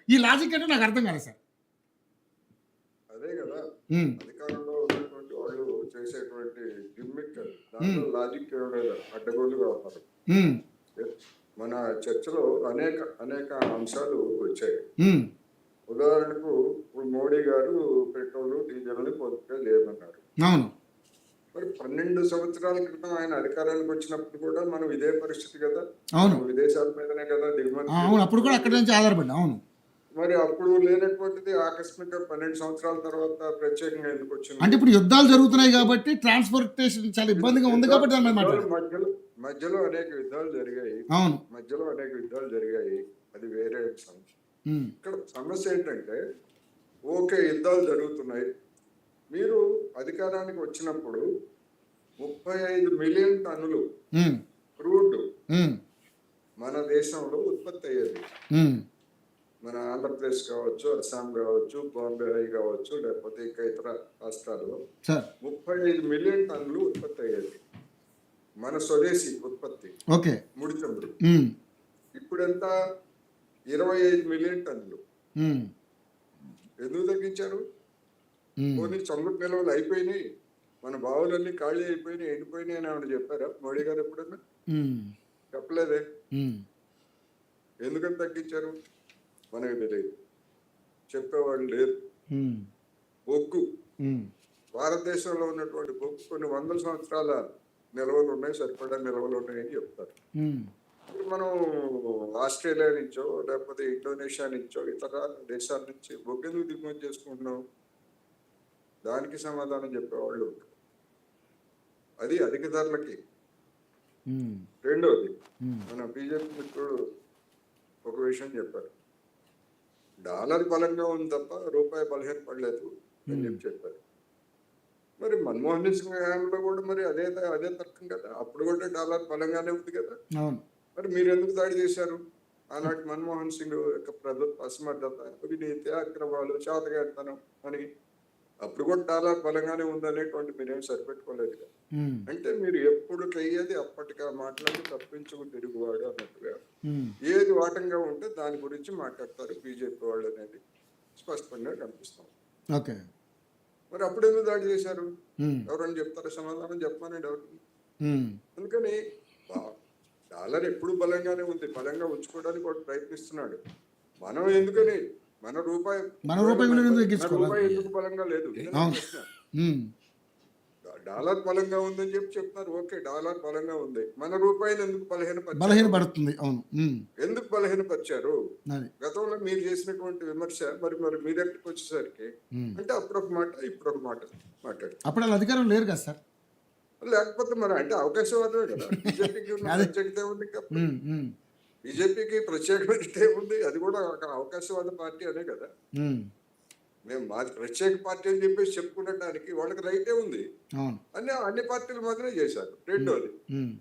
ఈ లాజిక్ ఏంటో నాకు అర్థం కాలేదు సార్. అదే కదా హ్మ్. అధికారంలో ఉన్నటువంటి వాళ్ళు చేసేటువంటి గిమ్మిక్ అది. హ్మ్. దాంట్లో లాజిక్ ఏం లేదు, అడ్డగోలుగా ఉన్నారు. హ్మ్. మన చర్చలో అనేక అనేక అంశాలు వచ్చాయి. హ్మ్. ఉదాహరణకు ఇప్పుడు మోడీ గారు పెట్రోల్ డీజిల్ పొదుపుగా లేదన్నారు. అవును. మరి 12 సంవత్సరాల క్రితం ఆయన అధికారానికి వచ్చినప్పుడు కూడా మనం ఇదే పరిస్థితి కదా. అవును. మనం విదేశాల మీదనే కదా దిగుమతి అవును. అప్పుడు కూడా అక్కడి చేసుకుంటున్నాం. నుంచి ఆధారపడ్డా. అవును. మరి అప్పుడు లేనటువంటిది ఆకస్మికంగా 12 సంవత్సరాల తర్వాత ప్రత్యేకంగా ఎందుకు అంటే వచ్చింది? ఇప్పుడు యుద్ధాలు అంటే జరుగుతున్నాయి కాబట్టి ట్రాన్స్‌పోర్టేషన్ చాలా ఇబ్బందిగా ఉంది కాబట్టి దాని మీద యుద్ధాల మాట్లాడారు. మధ్యలో మధ్యలో అనేక యుద్ధాలు జరిగాయి. అవును. మధ్యలో అనేక యుద్ధాలు జరిగాయి. అది వేరే అంశం. హ్మ్. ఇక్కడ సమస్య ఏంటంటే, ఓకే, యుద్ధాలు జరుగుతున్నాయి. మీరు అధికారానికి వచ్చినప్పుడు 35 మిలియన్ టన్నులు హ్మ్. క్రూడ్ హ్మ్. మన దేశంలో ఉత్పత్తి అయ్యేది. హ్మ్. మన ఆంధ్రప్రదేశ్ కావచ్చు, అస్సాం కావచ్చు, బాంబే కావచ్చు, లేకపోతే ఇంకా ఇతర రాష్ట్రాల్లో సార్. 35 మిలియన్ టన్నులు ఉత్పత్తి అయ్యేది. మన స్వదేశీ ఉత్పత్తి ఓకే. ముడి చమురు. హ్మ్. ఇప్పుడు ఎంత? 25 మిలియన్ టన్నులు. హ్మ్. ఎందుకు తగ్గించారు? హ్మ్. పోనీ చమురు నిల్వలు అయిపోయినాయి, మన బావులన్నీ ఖాళీ అయిపోయినాయి, ఎండిపోయినాయి అని ఏమైనా చెప్పారా మోడీ గారు ఎప్పుడన్నా? హ్మ్. చెప్పలేదే. హ్మ్. ఎందుకని తగ్గించారు మనకు తెలియదు, చెప్పేవాళ్ళు లేరు. హ్మ్. బొగ్గు, హ్మ్. భారతదేశంలో ఉన్నటువంటి బొగ్గు కొన్ని వందల సంవత్సరాల నిల్వలు ఉన్నాయి, సరిపడా నిల్వలు ఉన్నాయని చెప్తారు. హ్మ్. ఇప్పుడు మనం ఆస్ట్రేలియా నుంచో లేకపోతే ఇండోనేషియా నుంచో ఇతర దేశాల నుంచి బొగ్గు ఎందుకు దిగుమతి చేసుకుంటున్నాం? దానికి సమాధానం చెప్పేవాళ్ళు ఉంటారు. అది అధిక ధరలకి. హ్మ్. రెండోది, హ్మ్. మన బీజేపీ మిత్రుడు ఒక విషయం చెప్పారు. డాలర్ బలంగా ఉంది తప్ప రూపాయి బలహీనపడలేదు అని చెప్పారు. మరి మన్మోహన్ సింగ్ హయాంలో కూడా మరి అదే అదే తర్కం కదా. అప్పుడు కూడా డాలర్ బలంగానే ఉంది కదా. అవును. మరి మీరు ఎందుకు దాడి చేశారు? ఆనాటి మన్మోహన్ సింగ్ యొక్క ప్రభుత్వ అసమర్థత, అవినీతి, అక్రమాలు, చాతగానితనం అని. అప్పుడు కూడా డాలర్ బలంగానే ఉందనేటువంటి మీరేం సరిపెట్టుకోలేదు కదా. హ్మ్. అంటే మీరు ఎప్పుడు అయ్యేది అప్పటిగా మాట్లాడి తప్పించుకు తిరుగువాడు అన్నట్టుగా హ్మ్. ఏది వాటంగా ఉంటే దాని గురించి మాట్లాడతారు బీజేపీ వాళ్ళు అనేది స్పష్టంగా కనిపిస్తాం. ఓకే. మరి అప్పుడు ఎందుకు దాడి చేశారు? హ్మ్. ఎవరైనా చెప్తారా? సమాధానం చెప్పమనండి ఎవరు. హ్మ్. అందుకని డాలర్ ఎప్పుడు బలంగానే ఉంది, బలంగా ఉంచుకోవడానికి వాడు ప్రయత్నిస్తున్నాడు. మనం ఎందుకని మన రూపాయి మన రూపాయి విలువను మన తగ్గించుకోవాలా? రూపాయి ఎందుకు బలంగా లేదు? ఇదే నా అవును. ప్రశ్న. హ్మ్. డాలర్ బలంగా ఉందని చెప్పి చెప్తున్నారు. ఓకే, డాలర్ బలంగా ఉంది. మన రూపాయిని ఎందుకు బలహీనపరిచారు? బలహీనపడుతుంది. అవును. హ్మ్. ఎందుకు బలహీనపరిచారు? అది. గతంలో మీరు చేసినటువంటి విమర్శ మరి మరి మీ దగ్గరికి వచ్చేసరికి హ్మ్. అంటే అప్పుడు ఒక మాట, ఇప్పుడు ఒక మాట మాట్లాడుతున్నారు. అప్పుడు ఆళ్ళు అధికారంలో లేరు కదా సార్. లేకపోతే మరి అంటే అవకాశవాదమే కదా. బీజేపీకి ఉన్న అదే. ప్రత్యేకత ఏముంది ఇంకా అప్పుడు? హ్మ్. హ్మ్. బీజేపీకి ప్రత్యేకమైనది ఏముంది? అది కూడా ఒక అవకాశవాద పార్టీ అనే కదా. హ్మ్. మేము మాది ప్రత్యేక పార్టీ అని చెప్పేసి చెప్పుకునడానికి వాళ్ళకి రైటే ఉంది. అవును. అన్ని పార్టీలు మాత్రమే చేశారు. హ్మ్. రెండోది హ్మ్.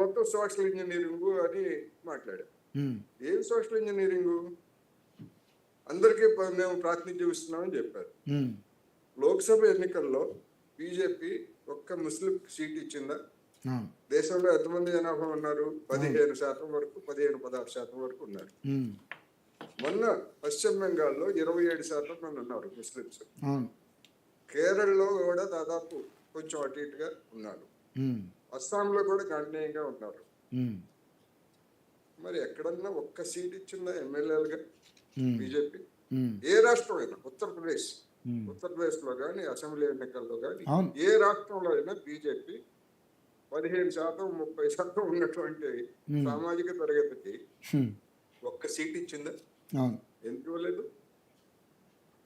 మొత్తం సోషల్ ఇంజనీరింగ్ అని మాట్లాడారు. హ్మ్. ఏం సోషల్ ఇంజనీరింగు? అందరికీ మేము ప్రాతినిధ్యం ఇస్తున్నామని చెప్పారు. హ్మ్. లోక్సభ ఎన్నికల్లో బీజేపీ ఒక్క ముస్లిం సీట్ ఇచ్చిందా? అవును. దేశంలో ఎంతమంది జనాభా ఉన్నారు? 15% వరకు, 15-16% వరకు ఉన్నారు. హ్మ్. మొన్న పశ్చిమ బెంగాల్లో 27% మంది ఉన్నారు ముస్లింస్. అవును. కేరళలో కూడా దాదాపు కొంచెం అటు ఇటుగా ఉన్నారు. హ్మ్. అస్సాంలో కూడా గణనీయంగా ఉన్నారు. హ్మ్. మరి ఎక్కడన్నా ఒక్క సీట్ ఇచ్చిందా ఎమ్మెల్యేలుగా హ్మ్. బీజేపీ? హ్మ్. ఏ రాష్ట్రం అయినా, ఉత్తరప్రదేశ్ హ్మ్. ఉత్తరప్రదేశ్లో కానీ, అసెంబ్లీ ఎన్నికల్లో కానీ అవును. ఏ రాష్ట్రంలో అయినా బీజేపీ 15%, 30% ఉన్నటువంటి హ్మ్. సామాజిక తరగతికి హ్మ్. ఒక్క సీట్ ఇచ్చిందా? అవును. ఎందుకు ఇవ్వలేదు?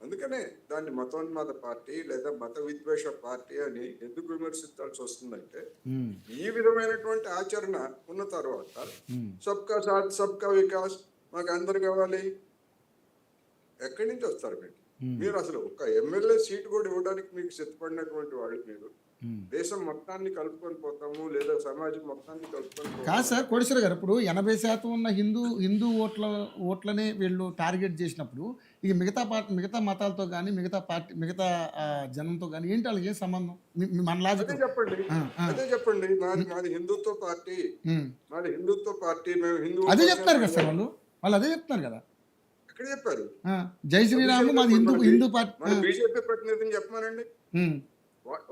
అందుకనే దాన్ని మతోన్మాద పార్టీ లేదా మత విద్వేష పార్టీ అని ఎందుకు విమర్శించాల్సి వస్తుందంటే, హ్మ్. ఈ విధమైనటువంటి ఆచరణ ఉన్న తర్వాత హ్మ్. సబ్కా సాత్ సబ్కా వికాస్ మాకు అందరు కావాలి ఎక్కడి నుంచి వస్తారు మీరు? హ్మ్. మీరు అసలు ఒక ఎమ్మెల్యే సీటు కూడా ఇవ్వడానికి మీకు సిద్ధపడినటువంటి వాళ్ళు మీరు. హ్మ్. దేశం మొత్తాన్ని కలుపుకొని పోతాము లేదా సమాజం మొత్తాన్ని కలుపుకొని కాదు సార్ పోతాము. కోటేశ్వర గారు. ఇప్పుడు 80% ఉన్న హిందూ ఓట్లనే వీళ్ళు టార్గెట్ చేసినప్పుడు, ఇక మిగతా మతాలతో గాని, మిగతా జనంతో గాని ఏంటి ఆళ్ళకి ఏం సంబంధం? మన అదే లాజిక్. చెప్పండి, ఆ! ఆ! అదే చెప్పండి. మాది హ్మ్. మాది హిందుత్వ పార్టీ, హ్మ్. మాది హిందుత్వ పార్టీ, మేము హిందువుల అదే కోసమే చెప్తున్నారు కదా సార్ పనిచేస్తాం. వాళ్ళు. వాళ్ళు అదే చెప్తున్నారు కదా! ఎక్కడ చెప్పారు? జై శ్రీరామ్ మాది హిందూ పార్టీ. మన బీజేపీ ప్రతినిధిని చెప్పమానండి. ఉమ్,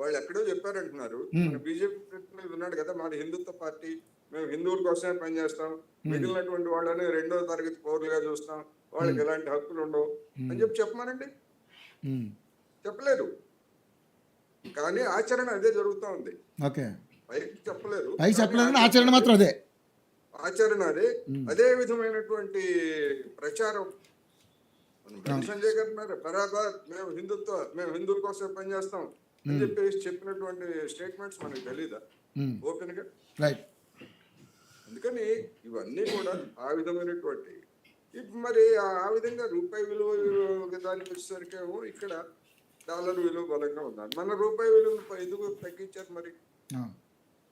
వాళ్ళు ఎక్కడో చెప్పారంటున్నారు. ఉమ్, మన బీజేపీ ప్రతినిధి ఉన్నాడు కదా, మాది హిందుత్వ పార్టీ, మేము హిందువుల కోసమే పనిచేస్తాం, మిగిలినటువంటి వాళ్ళని రెండో తరగతి పౌరులుగా చూస్తాం, వాళ్ళకి ఎలాంటి హక్కులు ఉండవు అని చెప్పమానండి. ఉమ్, చెప్పలేరు. కానీ ఆచరణ అదే జరుగుతూ ఉంది. ఓకే. పైకి చెప్పలేరు, పైకి చెప్పలేదు కానీ ఆచరణ మాత్రం అదే. ఆచరణ అదే. అదే విధమైనటువంటి ప్రచారం. బండి సంజయ్ గారు ఉన్నారు, బరాబర్ మేము హిందువుల కోసం పనిచేస్తాం అని చెప్పేసి చెప్పినటువంటి స్టేట్మెంట్స్ మనకు తెలీదా ఓపెన్ గా? రైట్. అందుకని ఇవన్నీ కూడా ఆ విధమైనటువంటి మరి ఆ విధంగా రూపాయి విలువ దానికి వచ్చేసరికేమో ఇక్కడ డాలర్ విలువ బలంగా ఉన్నారు. మన రూపాయి విలువ ఎందుకు తగ్గించారు మరి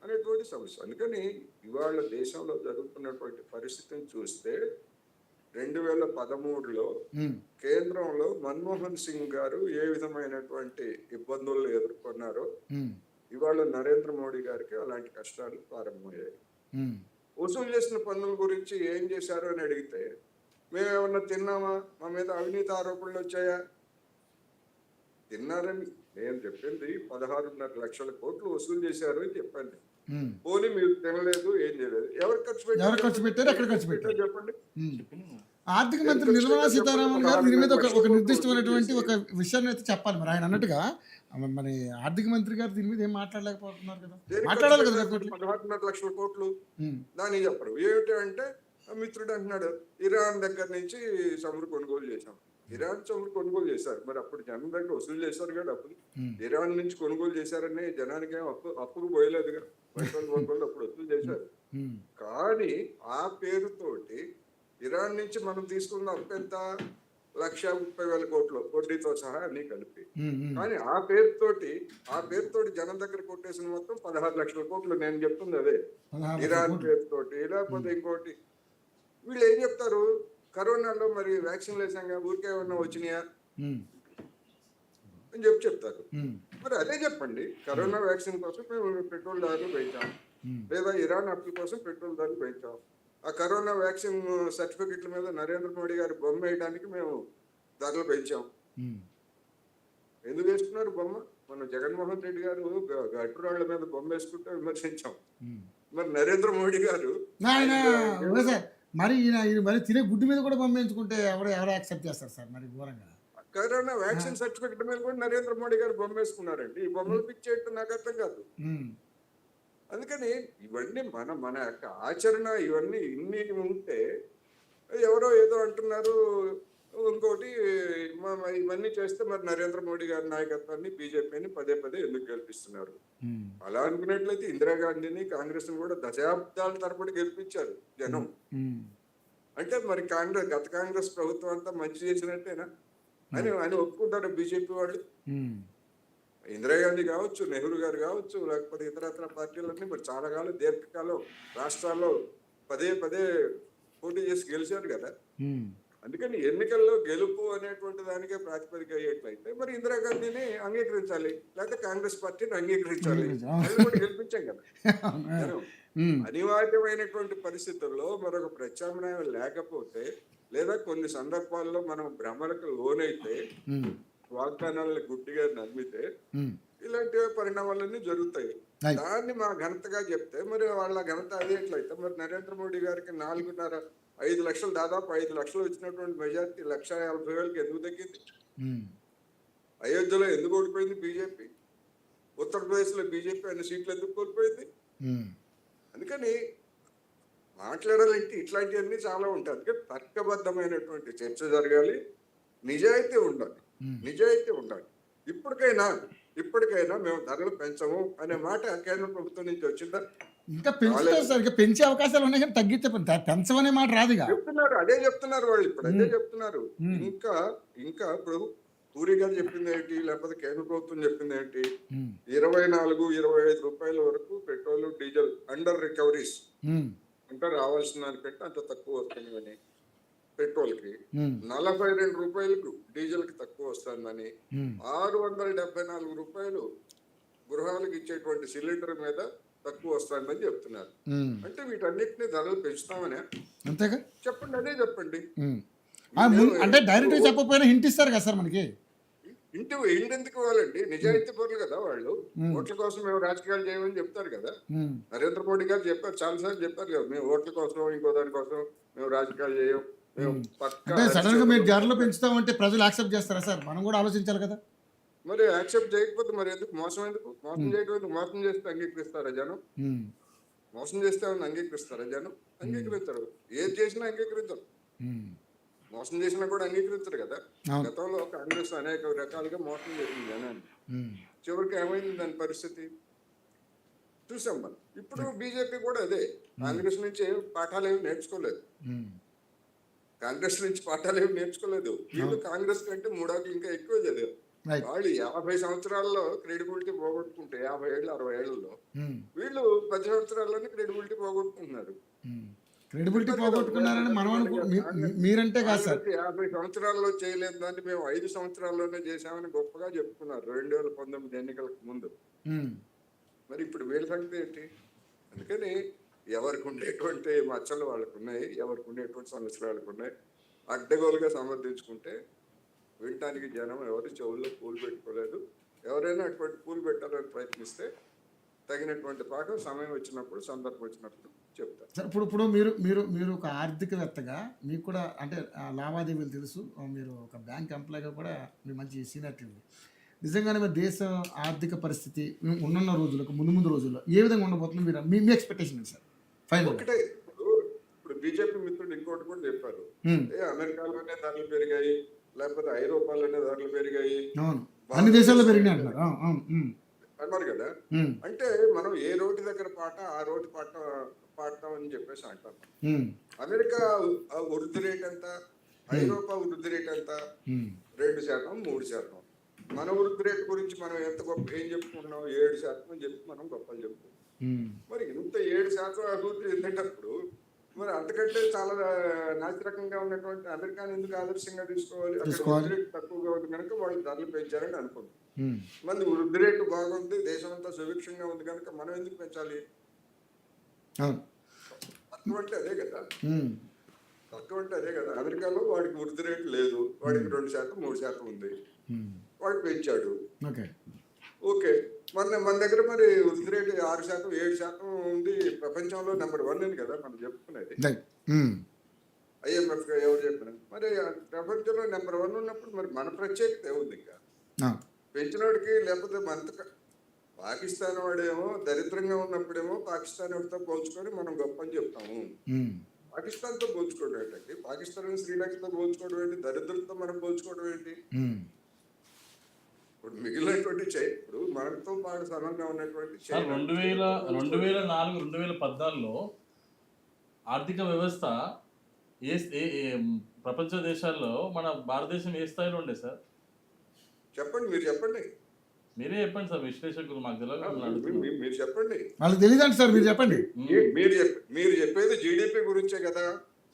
అనేటువంటి సమస్య. అందుకని ఇవాళ దేశంలో జరుగుతున్నటువంటి పరిస్థితిని చూస్తే 2013లో కేంద్రంలో మన్మోహన్ సింగ్ గారు ఏ విధమైనటువంటి ఇబ్బందులు ఎదుర్కొన్నారో ఇవాళ నరేంద్ర మోడీ గారికి అలాంటి కష్టాలు ప్రారంభమయ్యాయి. వసూలు చేసిన పన్నుల గురించి ఏం చేశారు అని అడిగితే మేమేమన్నా తిన్నామా, మా మీద అవినీతి ఆరోపణలు వచ్చాయా? తిన్నారని నేను చెప్పింది 16.5 లక్షల కోట్లు వసూలు చేశారు అని చెప్పండి. పోనీ మీరు తినలేదు, ఏం చేయలేదు, ఎవరు ఖర్చు పెట్టారు, ఎక్కడ ఖర్చు పెట్టారు చెప్పండి. ఆర్థిక మంత్రి నిర్మలా సీతారామన్ గారు దీని మీద ఒక నిర్దిష్టమైనటువంటి ఒక విషయాన్ని అయితే చెప్పాలి. మరి ఆయన అన్నట్టుగా మరి ఆర్థిక మంత్రి గారు దీని మీద ఏం మాట్లాడలేకపోతున్నారు కదా, మాట్లాడాలి కదా. 16.5 లక్షల కోట్లు దాన్ని చెప్పరు. ఏమిటి అంటే మిత్రుడు అంటున్నాడు ఇరాన్ దగ్గర నుంచి చమురు కొనుగోలు చేశాం. ఇరాన్ చమురు కొనుగోలు చేశారు, మరి అప్పుడు జనం దగ్గర వసూలు చేశారు కదా డబ్బులు. ఇరాన్ నుంచి కొనుగోలు చేశారని జనానికి అప్పుకు పోయలేదుగా, పెట్రోల్ బంకులు అప్పుడు వసూలు చేశారు. కానీ ఆ పేరుతోటి ఇరాన్ నుంచి మనం తీసుకున్న అప్పు ఎంత? 1,30,000 కోట్లు వడ్డీతో సహా అన్ని కలిపి. కానీ ఆ పేరుతోటి జనం దగ్గర కొట్టేసిన మొత్తం 16 లక్షల కోట్లు. నేను చెప్తుంది అదే, ఇరాన్ పేరుతోటి. లేకపోతే ఇంకోటి వీళ్ళు ఏం చెప్తారు, కరోనాలో మరి వ్యాక్సిన్లు వేసాక ఊరికే ఏమన్నా వచ్చినాయా అని చెప్తారు. మరి అదే చెప్పండి, కరోనా వ్యాక్సిన్ కోసం మేము పెట్రోల్ ధరలు పెంచాం, లేదా ఇరాన్ అప్పుల కోసం పెట్రోల్ ధరలు పెంచాం. ఆ కరోనా వ్యాక్సిన్ సర్టిఫికెట్ల మీద నరేంద్ర మోడీ గారి బొమ్మ వేయడానికి మేము ధరలు పెంచాం. ఎందుకు వేసుకున్నారు బొమ్మ? మన జగన్మోహన్ రెడ్డి గారు గట్టురాళ్ల మీద బొమ్మ వేసుకుంటే విమర్శించాం. మరి నరేంద్ర మోడీ గారు మరి మరి తినే గుడ్డు మీద కూడా పంపించుకుంటే ఎవరు యాక్సెప్ట్ చేస్తారు సార్? మరి ఘోరంగా కరోనా వ్యాక్సిన్ సర్టిఫికెట్ మీద కూడా నరేంద్ర మోడీ గారు బొమ్మ వేసుకున్నారండి. ఈ బొమ్మలు పిక్ చేయటం నాకు అర్థం కాదు. అందుకని ఇవన్నీ మన యొక్క ఆచరణ ఇవన్నీ ఇన్ని ఉంటే ఎవరో ఏదో అంటున్నారు. ఇంకోటి ఇవన్నీ చేస్తే మరి నరేంద్ర మోడీ గారి నాయకత్వాన్ని బీజేపీని పదే ఎందుకు గెలిపిస్తున్నారు? అలా అనుకున్నట్లయితే ఇందిరాగాంధీని కాంగ్రెస్ కూడా దశాబ్దాల తరబడి గెలిపించారు జనం. అంటే మరి గత కాంగ్రెస్ ప్రభుత్వం అంతా మంచి చేసినట్టేనా అని ఒప్పుకుంటారు బీజేపీ వాళ్ళు. ఇందిరాగాంధీ కావచ్చు, నెహ్రూ గారు కావచ్చు, లేకపోతే ఇతరత్ర పార్టీలన్నీ మరి చాలా కాలం దీర్ఘకాలం రాష్ట్రాల్లో పదే పోటీ చేసి గెలిచారు కదా. అందుకని ఎన్నికల్లో గెలుపు అనేటువంటి దానికే ప్రాతిపదిక అయ్యేట్లయితే మరి ఇందిరాగాంధీని అంగీకరించాలి, లేకపోతే కాంగ్రెస్ పార్టీని అంగీకరించాలి. అది కూడా గెలిపించాం కదా. అనివార్యమైనటువంటి పరిస్థితుల్లో మరొక ప్రత్యామ్నాయం లేకపోతే, లేదా కొన్ని సందర్భాల్లో మనం భ్రమలకు లోనైతే, వాగ్దానాలను గుడ్డిగా నమ్మితే ఇలాంటి పరిణామాలన్నీ జరుగుతాయి. దాన్ని మా ఘనతగా చెప్తే మరి వాళ్ళ ఘనత అదేట్లయితే మరి నరేంద్ర మోడీ గారికి 4.5 లక్షలు, దాదాపు 5 లక్షలు వచ్చినటువంటి మెజార్టీ 1,50,000కి ఎందుకు తగ్గింది? అయోధ్యలో ఎందుకు ఓడిపోయింది బీజేపీ? ఉత్తరప్రదేశ్ లో బీజేపీ అన్ని సీట్లు ఎందుకు కోల్పోయింది? అందుకని మాట్లాడాలంటే ఇట్లాంటివన్నీ చాలా ఉంటాయి. అందుకని తర్కబద్ధమైనటువంటి చర్చ జరగాలి, నిజాయితీ ఉండాలి. ఇప్పటికైనా మేము ధరలు పెంచము అనే మాట కేంద్ర ప్రభుత్వం నుంచి వచ్చిందా? ఇంకా పెంచుతారు సార్, ఇంకా పెంచే అవకాశాలు ఉన్నాయి కానీ తగ్గితే పెంచమనే మాట రాదుగా. అదే చెప్తున్నారు వాళ్ళు ఇప్పుడు, అదే చెప్తున్నారు. ఇంకా ఇప్పుడు పూరి గారు చెప్పింది ఏంటి, లేకపోతే కేంద్ర ప్రభుత్వం చెప్పింది ఏంటి? 24-25 రూపాయల వరకు పెట్రోల్ డీజిల్ అండర్ రికవరీస్ అంటే రావాల్సిన దానికంటే అంత తక్కువ వస్తుందని, పెట్రోల్ కి 42 రూపాయలకు డీజిల్ కి తక్కువ వస్తుందని, 674 రూపాయలు గృహాలకు ఇచ్చేటువంటి సిలిండర్ మీద తక్కువ వస్తుందని చెప్తున్నారు. అంటే వీటన్నిటిని ధరలు పెంచుతామనే అంతేగా చెప్పండి, అదే చెప్పండి. అంటే డైరెక్ట్గా చెప్పకపోయినా హింట్ ఇస్తారు కదా సార్ మనకి. ఇంటెందుకు ఇవ్వాలండి? నిజాయితీ పరులు కదా వాళ్ళు. ఓట్ల కోసం మేము రాజకీయాలు చేయమని చెప్తారు కదా. నరేంద్ర మోడీ గారు చెప్పారు, చాలాసార్లు చెప్పారు కదా, మేము ఓట్ల కోసం ఇంకో దానికోసం మేము రాజకీయాలు చేయం, మేము పక్కా అంటే సడన్ గా మీరు ధరలు పెంచుతామంటే ప్రజలు యాక్సెప్ట్ చేస్తారా సార్? మనం కూడా ఆలోచించాలి కదా. మరి యాక్సెప్ట్ చేయకపోతే మరి ఎందుకు మోసం? ఎందుకు మోసం చేయడం? ఎందుకు? మోసం చేస్తే అంగీకరిస్తారా జనం? మోసం చేస్తే అంగీకరిస్తారా జనం? అంగీకరిస్తారు. ఏది చేసినా అంగీకరిస్తారు. మోసం చేసినా కూడా అంగీకరిస్తారు కదా. గతంలో కాంగ్రెస్ అనేక రకాలుగా మోసం చేసింది జనాన్ని. చివరికి ఏమైంది దాని పరిస్థితి చూసాం మనం. ఇప్పుడు బీజేపీ కూడా అదే. కాంగ్రెస్ నుంచి పాఠాలు ఏమి నేర్చుకోలేదు. కాంగ్రెస్ నుంచి పాఠాలు ఏమి నేర్చుకోలేదు. వీళ్ళు కాంగ్రెస్ కంటే మూడాకి ఇంకా ఎక్కువ చదివారు. వాళ్ళు 50 సంవత్సరాల్లో క్రెడిబిలిటీ పోగొట్టుకుంటే 50 ఏళ్ళు 60 ఏళ్లలో వీళ్ళు 10 సంవత్సరాల్లోనే క్రెడిబిలిటీ పోగొట్టుకుంటున్నారు. క్రెడిబిలిటీ పోగొట్టుకున్నారని మనం మీరంటే కాదు సార్. 50 సంవత్సరాల్లో చేయలేదు దాన్ని మేము 5 సంవత్సరాల్లోనే చేశామని గొప్పగా చెప్పుకున్నారు 2019 ఎన్నికలకు ముందు. మరి ఇప్పుడు వీళ్ళ సంగతి ఏంటి? అందుకని ఎవరికి ఉండేటువంటి మచ్చలు వాళ్ళకు ఉన్నాయి, ఎవరికి ఉండేటువంటి సమస్యలు వాళ్ళకు ఉన్నాయి. అడ్డగోలుగా సమర్థించుకుంటే వినటానికి జనం ఎవరు చెవుల్లో పూలు పెట్టుకోలేదు. ఎవరైనా అటువంటి పూలు పెట్టాలని ప్రయత్నిస్తే తగినటువంటి పాఠం సమయం వచ్చినప్పుడు, సందర్భం వచ్చినప్పుడు చెప్తారు. సార్ ఇప్పుడు మీరు మీరు మీరు ఒక ఆర్థికవేత్తగా మీకు కూడా అంటే లావాదేవీలు తెలుసు, మీరు ఒక బ్యాంక్ ఎంప్లాయ్గా కూడా మీ మంచి సీనియారిటీ ఉంది. నిజంగానే మరి దేశ ఆర్థిక పరిస్థితి ఉన్న రోజులకు ముందు రోజుల్లో ఏ విధంగా ఉండబోతుంది? మీరు మీ ఎక్స్పెక్టేషన్ ఏంటి సార్? ఫైనల్ ఒకటే, ఇప్పుడు బీజేపీ మిత్రుడు ఇంకోటి కూడా చెప్పారు, అమెరికాలోనే ధరలు పెరిగాయి, లేకపోతే ఐరోపాలోనే ధరలు పెరిగాయి, అన్ని దేశాల్లో పెరిగినాయి అంటున్నారు అన్నారు కదా. అంటే మనం ఏ రోడ్డు దగ్గర పాట ఆ రోడ్డు పాడతాం అని చెప్పేసి అంటాం. అమెరికా వృద్ధి రేట్ ఎంత, ఐరోపా వృద్ధి రేట్ ఎంత? 2%, 3%. మన వృద్ధి రేట్ గురించి మనం ఎంత గొప్ప ఏం చెప్పుకుంటున్నాం? 7% అని చెప్పి మనం గొప్పలు చెప్పుకుంటాం. మరి ఇంత 7% అభివృద్ధి చెందేటప్పుడు మరి అంతకంటే చాలా నాసిరకంగా ఉన్నటువంటి అమెరికాని ఎందుకు ఆదర్శంగా తీసుకోవాలి? అక్కడ వృద్ధి రేటు తక్కువగా ఉంది కనుక వాళ్ళు ధరలు పెంచారని అనుకుంటాం. మన వృద్ధి రేటు బాగుంది, దేశం అంతా సుభిక్షంగా ఉంది కనుక మనం ఎందుకు పెంచాలి? తక్కువ అంటే అదే కదా. తక్కువ అంటే అదే కదా. అమెరికాలో వాడికి వృద్ధి రేటు లేదు, వాడికి 2%, 3% ఉంది, వాడు పెంచాడు. ఓకే, మన దగ్గర మరి వృద్ధి రేటు 6%, 7% ఉంది. ప్రపంచంలో నెంబర్ 1 అని కదా మనం చెప్పుకునేది. IMF ఎవరు చెప్పిన మరి ప్రపంచంలో నెంబర్ 1 ఉన్నప్పుడు మరి మన ప్రత్యేకత ఏముంది? ఇంకా పెంచినోడికి లేకపోతే మన పాకిస్తాన్ వాడేమో దరిద్రంగా ఉన్నప్పుడేమో పాకిస్తాన్ వాడితో పోల్చుకొని మనం గొప్ప అని చెప్తాము. పాకిస్తాన్తో పోల్చుకోవడం ఏంటండి? పాకిస్తాన్ శ్రీలంకతో పోల్చుకోవడం ఏంటి? దరిద్రంతో మనం పోల్చుకోవడం ఏంటి? ఇప్పుడు మిగిలినటువంటి ఇప్పుడు మనతో పాటు సమంగా ఉన్నటువంటి 2004, 2014లో ఆర్థిక వ్యవస్థ ప్రపంచ దేశాల్లో మన భారతదేశం ఏ స్థాయిలో ఉండే సార్? చెప్పండి, మీరు చెప్పండి. మీరే చెప్పండి సార్, విశ్లేషకులు మాకు తెలియదు. మీరు చెప్పండి. వాళ్ళకి తెలియదండి సార్, మీరు చెప్పండి. మీరు చెప్పేది జీడిపి గురించే కదా.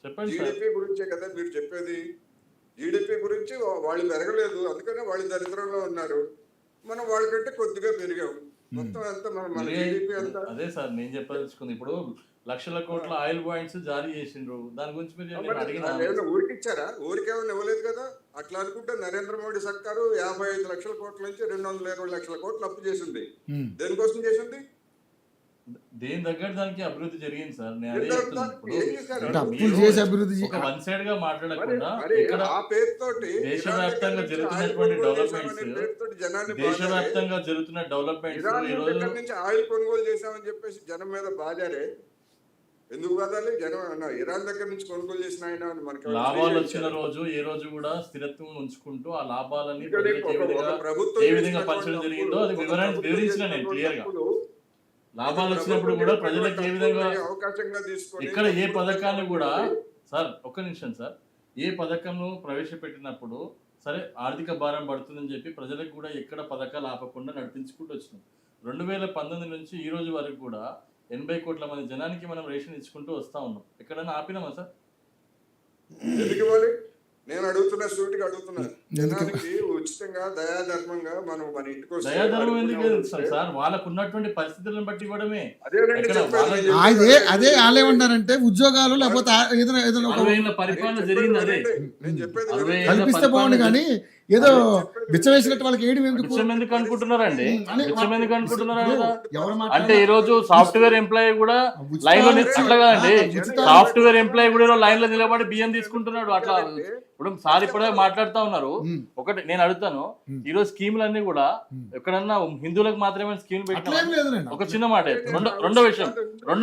చెప్పండి. జీడిపి గురించే కదా మీరు చెప్పేది. జీడిపి గురించి వాళ్ళు పెరగలేదు, అందుకనే వాళ్ళు దరిద్రంలో ఉన్నారు. మనం వాళ్ళకంటే కొద్దిగా పెరిగాం. మొత్తం ఎంత మన జీడిపి ఎంత? అదే సార్ నేను చెప్పదలుచుకుంది. ఇప్పుడు లక్షల కోట్ల ఆయిల్ పాయింట్స్ జారీ చేసిండ్రు, దాని గురించి మీరు ఊరికిచ్చారా? ఊరికేమన్నా ఇవ్వలేదు కదా. అట్లా అనుకుంటే నరేంద్ర మోడీ సర్కారు 55 లక్షల కోట్ల నుంచి 220 లక్షల కోట్లు అప్పు చేసింది. దేనికోసం చేసింది? దేని దగ్గర దానికి అభివృద్ధి జరిగింది సార్. వన్ సైడ్ గా మాట్లాడకుండా ఇక్కడ దేశవ్యాప్తంగా జరుగుతున్నటువంటి డెవలప్మెంట్స్ ఆయిల్ కొనుగోలు చేశామని చెప్పేసి జనం మీద బాధారే. ఎందుకు బాధాలి? జనం ఇరాన్ దగ్గర నుంచి కొనుగోలు చేసిన ఆయన మనకి లాభాలు వచ్చిన రోజు ఏ రోజు కూడా స్థిరత్వం ఉంచుకుంటూ ఆ లాభాలని ఏ విధంగా పంచడం జరిగిందో అది వివరించిన నేను క్లియర్ గా. లాభాలు వచ్చినప్పుడు కూడా ప్రజలకు ఏ విధంగా అవకాశంగా తీసుకొని ఇక్కడ ఏ పథకాన్ని కూడా సార్ ఒక్క నిమిషం సార్, ఏ పథకంను ప్రవేశపెట్టినప్పుడు సరే ఆర్థిక భారం పడుతుందని చెప్పి ప్రజలకు కూడా ఎక్కడ పథకాలు ఆపకుండా నడిపించుకుంటూ వచ్చినాం. 2019 నుంచి ఈ రోజు వరకు కూడా 80 కోట్ల మంది జనానికి మనం రేషన్ ఇచ్చుకుంటూ వస్తా ఉన్నాం. ఎక్కడైనా ఆపినామా సార్? నేను అడుగుతున్నా, సూటిగా అడుగుతున్నా, జనానికి ఉచితంగా దయాధర్మంగా మనం మన ఇంటికి వస్తే దయాధర్మం ఎందుకు అడుక్కునే ఇస్తాం సార్? వాళ్ళకు ఉన్నటువంటి పరిస్థితులను బట్టి ఇవ్వడమే. అదేనండి ఎక్కడ చెప్పేది, వాళ్ళ- నేను అదే చెప్పేది అదే వాళ్ళు ఏమంటారంటే ఉద్యోగాలు లేకపోతే ఏదైనా ఏదైనా ఒక 60 ఏళ్ల పరిపాలన నేను జరిగింది అదే. చెప్పేది నేను చెప్పేది 60 వినండి. ఏళ్ల కల్పిస్తే పరిపాలన బాగుండు కానీ ఏదో బిచ్చం వేసినట్టు వాళ్ళకి ఏడు ఎందుకు బిచ్చం ఎందుకు అనుకుంటున్నారండి? అని బిచ్చం ఎందుకు అనుకుంటున్నారు కదా? ఎవరు అంటే ఈ రోజు సాఫ్ట్వేర్ ఎంప్లాయీ కూడా ఉచిత- లైన్ లో అట్లా కదండి, ఉచిత- సాఫ్ట్వేర్ ఎంప్లాయీ కూడా లైన్ లో నిలబడి బియ్యం తీసుకుంటున్నాడు. అట్లా ఇప్పుడు సార్ ఇప్పుడే మాట్లాడుతా ఉన్నారు. ఒకటి నేను అడుగుతాను, ఈ రోజు స్కీములన్నీ కూడా ఎక్కడన్నా హిందువులకు మాత్రమే స్కీమ్ అట్లేం పెట్టిన లేదులేండి. ఒక చిన్న మాట. రెండో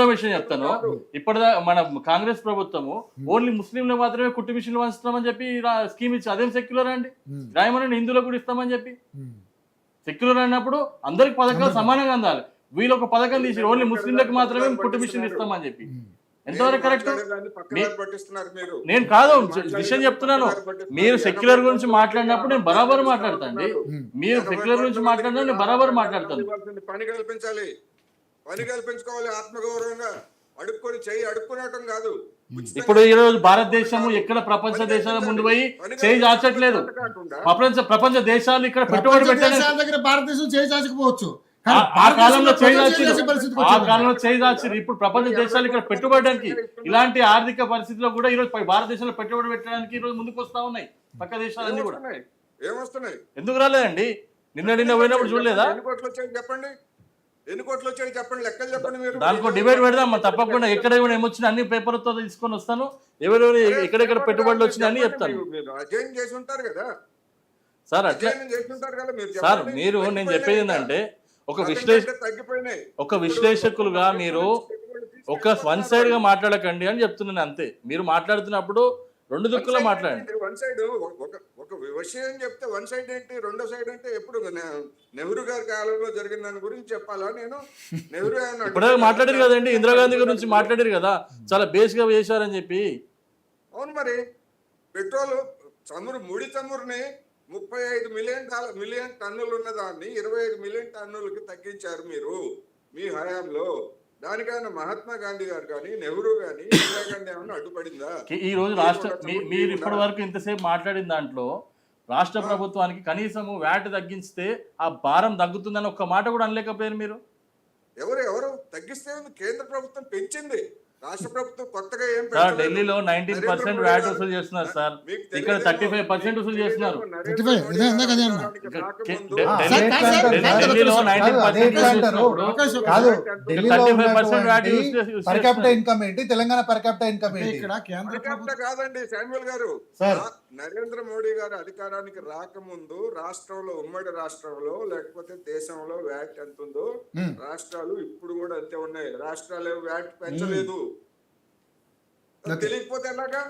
విషయం చెప్తాను. ఇప్పటిదా మన కాంగ్రెస్ ప్రభుత్వము ఓన్లీ ముస్లింలకు మాత్రమే కుట్టు మిషన్లు వంచుతామని చెప్పి స్కీమ్ ఇచ్చి అదేం సెక్యులర్ అండి? రాయమని హిందువులకు కూడా ఇస్తామని చెప్పి సెక్యులర్ అన్నప్పుడు అందరికి పథకాలు సమానంగా అందాలి. వీళ్ళు ఒక పథకం తీసి ఓన్లీ ముస్లింలకు మాత్రమే కుట్టు మిషన్లు ఇస్తామని చెప్పి ఎంతవరకు కరెక్ట్? నేను కాదు విషయం చెప్తున్నాను. మీరు సెక్యులర్ గురించి మాట్లాడినప్పుడు నేను బరాబర్ మాట్లాడతాను. మీరు సెక్యులర్ గురించి మాట్లాడినా నేను బరాబర్ మాట్లాడతాను. పని కల్పించాలి, పని కల్పించుకోవాలి ఆత్మగౌరవంగా. అడుక్కొని చెయ్యి అడుక్కునటం కాదు. ఇప్పుడు ఈ రోజు భారతదేశము ఎక్కడ ప్రపంచ దేశాల ముందు పోయి చేయి చాచట్లేదు. ప్రపంచ దేశాలు ఇక్కడ పెట్టుబడి ప్రపంచ పెట్టడానికి దేశాల దగ్గర భారతదేశం చేయి చాచకపోవచ్చు. ఆ కాలంలో చేయి చేసే చాచిరు. పరిస్థితికి ఆ వచ్చింది. కాలంలో చేయి చాచిరు. ఇప్పుడు ప్రపంచ దేశాలు ఇక్కడ పెట్టుబడడానికి ఇలాంటి ఆర్థిక పరిస్థితుల్లో కూడా ఈ రోజు భారతదేశంలో పెట్టుబడి పెట్టడానికి ఈ రోజు ముందుకు వస్తా ఉన్నాయి పక్క దేశాలన్నీ కూడా. ఏమొస్తున్నాయి? ఎందుకు రాలేదండి? నిన్న పోయినప్పుడు చూడలేదా? ఎన్ని కోట్లు వచ్చాయి చెప్పండి, ఎన్ని కోట్లు వచ్చాయి చెప్పండి, లెక్కలు చెప్పండి. మీరు దానికో డిబేట్ పెడదాం తప్పకుండా. ఎక్కడ ఏమొచ్చినా అన్ని పేపర్లతో తీసుకొని వస్తాను. ఎవరెవరు ఎక్కడెక్కడ పెట్టుబడులు వచ్చినా అని చెప్తాను. మీరు అధ్యయనం చేసి ఉంటారు కదా సార్ అట్లా అధ్యయనం చేసి ఉంటారు కదా మీరు సార్, చెప్పండి. మీరు నేను చెప్పేది ఏంటంటే తగ్గిపోయినాయి. ఒక విశ్లేషకులుగా మీరు ఒక వన్ సైడ్ గా మాట్లాడకండి అని చెప్తున్నాను అంతే. మీరు మాట్లాడుతున్నప్పుడు రెండు దిక్కులో మాట్లాడండి. వన్ సైడ్ ఒక విషయం చెప్తే వన్ సైడ్ ఏంటి, రెండో సైడ్ అంటే ఎప్పుడు నెహ్రూ గారి కాలంలో జరిగిన దాని గురించి చెప్పాలా? నేను నెహ్రూ ఇప్పుడే మాట్లాడారు కదండి, ఇందిరాగాంధీ గురించి మాట్లాడారు కదా, చాలా బేస్ గా వేశారని చెప్పి. అవును, మరి పెట్రోల్ చమురు, ముడి చమురుని 35 మిలియన్ టన్నులు ఉన్న దాన్ని 25 మిలియన్ టన్నులకి తగ్గించారు మీరు మీ హయాంలో. దానికైనా మహాత్మా గాంధీ గారు కానీ నెహ్రూ కానీ ఇందిరాగాంధీ ఏమన్నా అడ్డుపడిందా? ఈ రోజు రాష్ట్ర మీరు ఇప్పటి వరకు ఇంతసేపు మాట్లాడిన దాంట్లో రాష్ట్ర ప్రభుత్వానికి కనీసము వ్యాట్ తగ్గిస్తే ఆ భారం తగ్గుతుందని ఒక్క మాట కూడా అనలేకపోయారు మీరు. ఎవరు తగ్గిస్తే కేంద్ర ప్రభుత్వం పెంచింది, రాష్ట్ర ప్రభుత్వం కొత్తగా ఏం సార్ పెంచలేదు. ఢిల్లీలో 19% వ్యాట్ వసూలు చేస్తున్నారు సార్, ఇక్కడ 35% వసూలు చేస్తున్నారు. ఢిల్లీలో 19% వ్యాట్ పర్ క్యాపిటల్ ఇన్కమ్ ఏంటి, తెలంగాణ పర్ క్యాపిటల్ ఇన్కమ్ ఏంటి? ఇక్కడ కేంద్ర ప్రభుత్వం కాదండి శామ్యూల్ గారు, సార్. నరేంద్ర మోడీ గారు అధికారానికి రాకముందు రాష్ట్రంలో, ఉమ్మడి రాష్ట్రంలో లేకపోతే దేశంలో వ్యాట్ ఎంత ఉందో రాష్ట్రాలు ఇప్పుడు కూడా అంతే ఉన్నాయి. రాష్ట్రాలు వ్యాట్ పెంచలేదు. తెలియకపోతే ఎలాగా?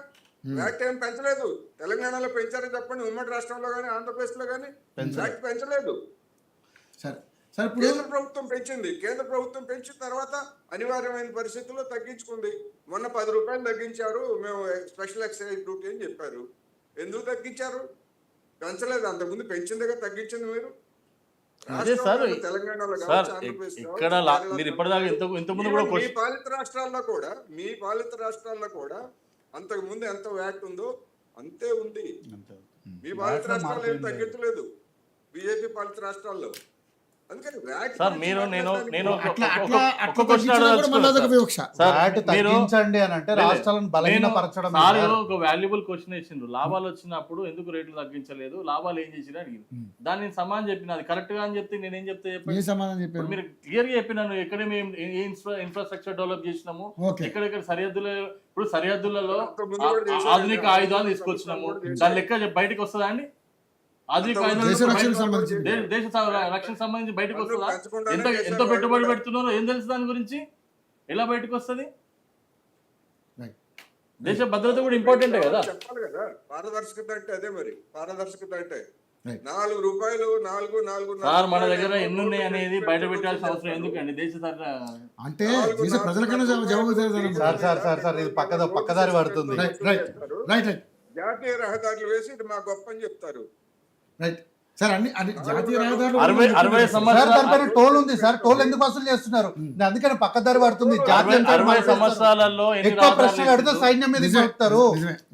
వ్యాట్ ఏం పెంచలేదు. తెలంగాణలో పెంచారని చెప్పండి, ఉమ్మడి రాష్ట్రంలో కానీ ఆంధ్రప్రదేశ్ లో కానీ వ్యాట్ పెంచలేదు. సరే సరే ఇప్పుడు కేంద్ర ప్రభుత్వం పెంచింది. కేంద్ర ప్రభుత్వం పెంచిన తర్వాత అనివార్యమైన పరిస్థితుల్లో తగ్గించుకుంది. మొన్న 10 రూపాయలు తగ్గించారు, మేము స్పెషల్ ఎక్సైజ్ డ్యూటీ అని చెప్పారు. ఎందుకు తగ్గించారు? పెంచలేదు. అంతకుముందు పెంచిందిగా తగ్గించింది మీరు. అదే సార్, తెలంగాణలో సార్ ఇక్కడ మీరు ఇప్పటిదాకా ఇంతకుముందు కూడా మీ పాలిత రాష్ట్రాల్లో కూడా అంతకు ముందు ఎంత వ్యాట్ ఉందో అంతే ఉంది. మీ పాలిత రాష్ట్రాల్లో ఏం తగ్గించలేదు, బీజేపీ పాలిత రాష్ట్రాల్లో. అందుకని వ్యాట్ సార్ నేను అట్లా ఒక అట్లా క్వశ్చన్ మళ్ళీ అదొక వివక్ష. వ్యాట్ తగ్గించండి అని అంటే రాష్ట్రాలను బలహీనపరచడం. సార్ ఒక వాల్యుబుల్ క్వశ్చన్ ఇచ్చిండ్రు, లాభాలు వచ్చినప్పుడు ఎందుకు రేట్లు తగ్గించలేదు, లాభాలు ఏం చేసినా అడిగింది. దాన్ని నేను సమాధానం చెప్పిన, అది కరెక్ట్ గా అని చెప్తే నేనేం చెప్తే ఏ చెప్పండి. సమాధానం చెప్పారు? మీరు క్లియర్ గా చెప్పినాను, ఎక్కడ మేము ఇన్ఫ్రాస్ట్రక్చర్ డెవలప్ చేసినాము, ఓకే. ఎక్కడెక్కడ ఇప్పుడు సరిహద్దులలో ఆధునిక ఆయుధాలు తీసుకొచ్చినాము. దాని లెక్క బయటకు వస్తుందా అండి? ఆధునిక దేశ రక్షణకు సంబంధించి దేశ రక్షణ సంబంధించి బయటకు వస్తుందా? ఎంత పెట్టుబడి పెడుతున్నారో ఏం తెలుసు దాని గురించి? ఎలా బయటకు వస్తుంది? దేశ భద్రత కూడా ఇంపార్టెంటే కదా. చెప్పాలి కదా. పారదర్శకత అంటే అదే. మరి పారదర్శకత అంటే Right. 4 రూపాయలు 4 సార్ మన దగ్గర ఎన్ని ఉన్నాయి అనేది బయట పెట్టాల్సిన అవసరం ఎందుకండి? దేశ అంటే దేశ ప్రజలకన్నా జవాబు సార్ ఇది పక్కదారి పడుతుంది. రైట్ జాతీయ రహదారులు వేసి ఇది మా గొప్ప అని చెప్తారు. రైట్ సార్, అన్ని జాతీయ రహదారులు 60 సార్ సంవత్సరాలు దానిపైన టోల్ ఉంది సార్, టోల్ ఎందుకు వసూలు చేస్తున్నారు? అందుకని పక్కదారి పడుతుంది. 60 సంవత్సరాలలో ఎన్ని ఎక్కువ ప్రశ్నలు అడిగితే సైన్యం మీద చెప్తారు.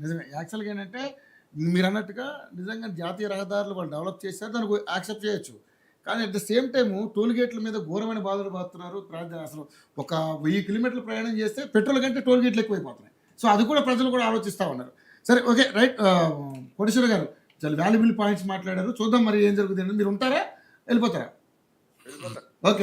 నిజమే. యాక్చువల్గా ఏంటంటే మీరు అన్నట్టుగా నిజంగా జాతీయ రహదారులు వాళ్ళు డెవలప్ చేశారు, దానికి యాక్సెప్ట్ చేయొచ్చు. కానీ at the same time toll గేట్ల మీద ఘోరమైన బాధలు పడుతున్నారు. అసలు ఒక 1000 కిలోమీటర్లు ప్రయాణం చేస్తే పెట్రోల్ కంటే టోల్ గేట్లు ఎక్కువైపోతున్నాయి. సో అది కూడా ప్రజలు కూడా ఆలోచిస్తూ ఉన్నారు. సరే, ఓకే, రైట్. కోటేశ్వర గారు చాలా వాల్యుబుల్ పాయింట్స్ మాట్లాడారు. చూద్దాం మరి ఏం జరుగుతుంది. మీరు ఉంటారా, వెళ్ళిపోతారా? వెళ్ళిపోతా.